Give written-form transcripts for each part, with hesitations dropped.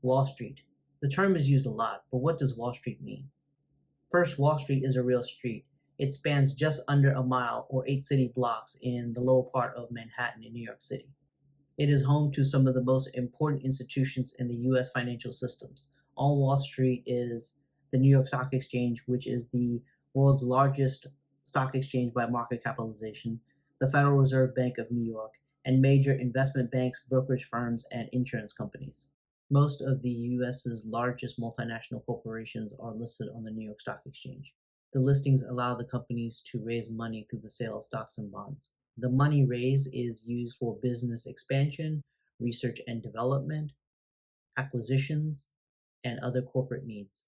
Wall Street. The term is used a lot, but what does Wall Street mean? First, Wall Street is a real street. It spans just under a mile or 8 city blocks in the lower part of Manhattan in New York City. It is home to some of the most important institutions in the U.S. financial systems. On Wall Street is the New York Stock Exchange, which is the world's largest stock exchange by market capitalization, the Federal Reserve Bank of New York, and major investment banks, brokerage firms, and insurance companies. Most of the U.S.'s largest multinational corporations are listed on the New York Stock Exchange. The listings allow the companies to raise money through the sale of stocks and bonds. The money raised is used for business expansion, research and development, acquisitions, and other corporate needs.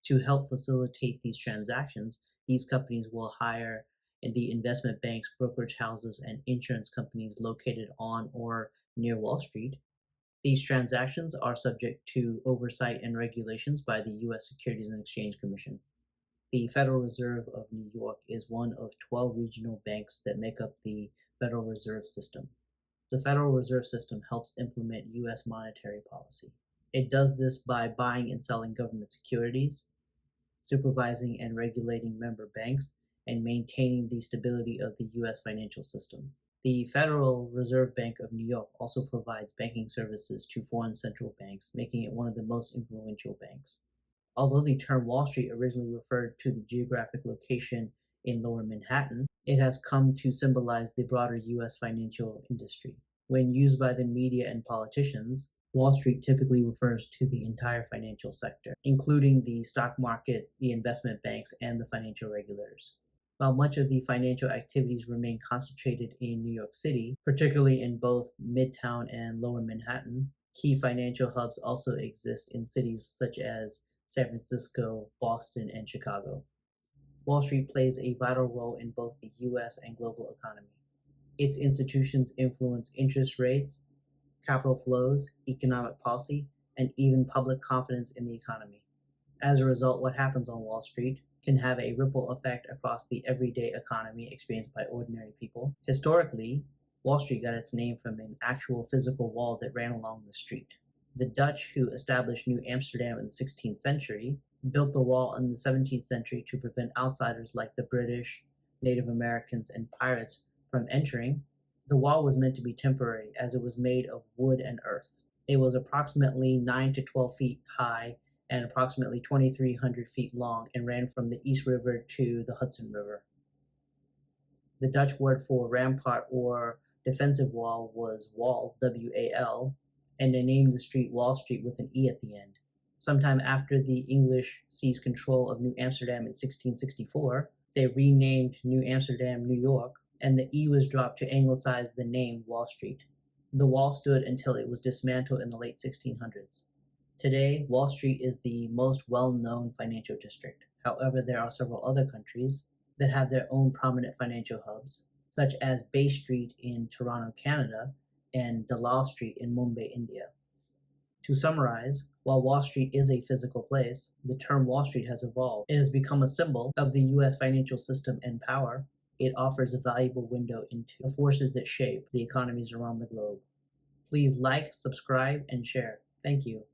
To help facilitate these transactions, these companies will hire the investment banks, brokerage houses, and insurance companies located on or near Wall Street. These transactions are subject to oversight and regulations by the U.S. Securities and Exchange Commission. The Federal Reserve of New York is one of 12 regional banks that make up the Federal Reserve System. The Federal Reserve System helps implement U.S. monetary policy. It does this by buying and selling government securities, supervising and regulating member banks, and maintaining the stability of the U.S. financial system. The Federal Reserve Bank of New York also provides banking services to foreign central banks, making it one of the most influential banks. Although the term Wall Street originally referred to the geographic location in Lower Manhattan, it has come to symbolize the broader U.S. financial industry. When used by the media and politicians, Wall Street typically refers to the entire financial sector, including the stock market, the investment banks, and the financial regulators. While much of the financial activities remain concentrated in New York City, particularly in both Midtown and Lower Manhattan, key financial hubs also exist in cities such as San Francisco, Boston, and Chicago. Wall Street plays a vital role in both the U.S. and global economy. Its institutions influence interest rates, capital flows, economic policy, and even public confidence in the economy. As a result, what happens on Wall Street can have a ripple effect across the everyday economy experienced by ordinary people. Historically, Wall Street got its name from an actual physical wall that ran along the street. The Dutch, who established New Amsterdam in the 16th century, built the wall in the 17th century to prevent outsiders like the British, Native Americans, and pirates from entering. The wall was meant to be temporary as it was made of wood and earth. It was approximately 9 to 12 feet high and approximately 2,300 feet long and ran from the East River to the Hudson River. The Dutch word for rampart or defensive wall was wall, W-A-L, and they named the street Wall Street with an E at the end. Sometime after the English seized control of New Amsterdam in 1664, they renamed New Amsterdam, New York, and the E was dropped to anglicize the name Wall Street. The wall stood until it was dismantled in the late 1600s. Today, Wall Street is the most well-known financial district. However, there are several other countries that have their own prominent financial hubs, such as Bay Street in Toronto, Canada, and Dalal Street in Mumbai, India. To summarize, while Wall Street is a physical place, the term Wall Street has evolved. It has become a symbol of the U.S. financial system and power. It offers a valuable window into the forces that shape the economies around the globe. Please like, subscribe, and share. Thank you.